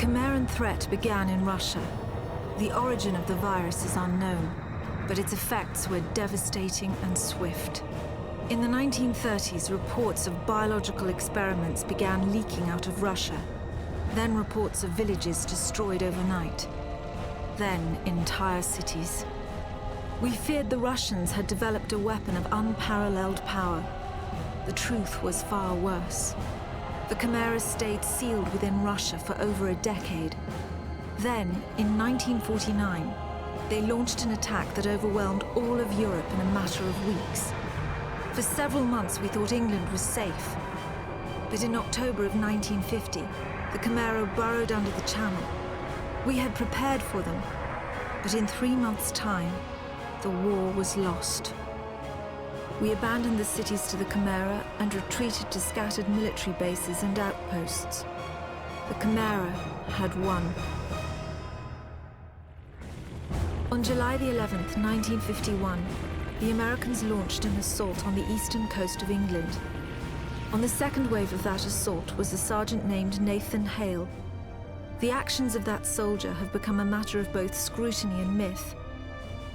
Cimmerian threat began in Russia. The origin of the virus is unknown, but its effects were devastating and swift. In the 1930s, reports of biological experiments began leaking out of Russia. Then reports of villages destroyed overnight. Then entire cities. We feared the Russians had developed a weapon of unparalleled power. The truth was far worse. The Chimeras stayed sealed within Russia for over a decade. Then, in 1949, they launched an attack that overwhelmed all of Europe in a matter of weeks. For several months, we thought England was safe. But in October of 1950, the Chimera burrowed under the Channel. We had prepared for them, but in 3 months' time, the war was lost. We abandoned the cities to the Chimera and retreated to scattered military bases and outposts. The Chimera had won. On July the 11th, 1951, the Americans launched an assault on the eastern coast of England. On the second wave of that assault was a sergeant named Nathan Hale. The actions of that soldier have become a matter of both scrutiny and myth.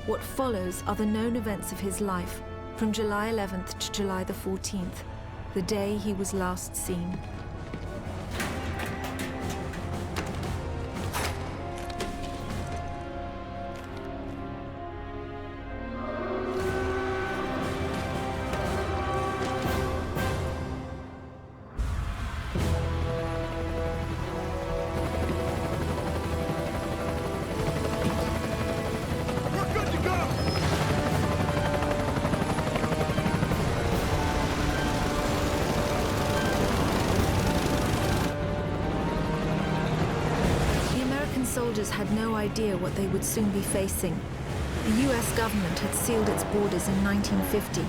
What follows are the known events of his life from July 11th to July the 14th, the day he was last seen. Soldiers had no idea what they would soon be facing. The US government had sealed its borders in 1950.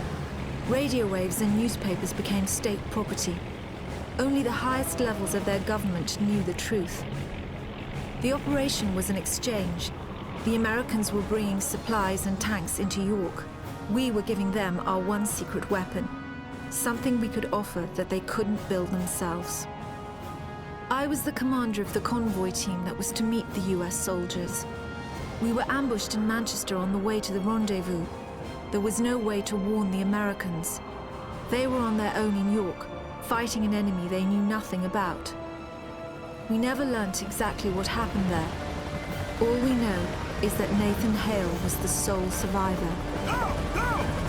Radio waves and newspapers became state property. Only the highest levels of their government knew the truth. The operation was an exchange. The Americans were bringing supplies and tanks into York. We were giving them our one secret weapon, something we could offer that they couldn't build themselves. I was the commander of the convoy team that was to meet the US soldiers. We were ambushed in Manchester on the way to the rendezvous. There was no way to warn the Americans. They were on their own in York, fighting an enemy they knew nothing about. We never learnt exactly what happened there. All we know is that Nathan Hale was the sole survivor. Go! Go!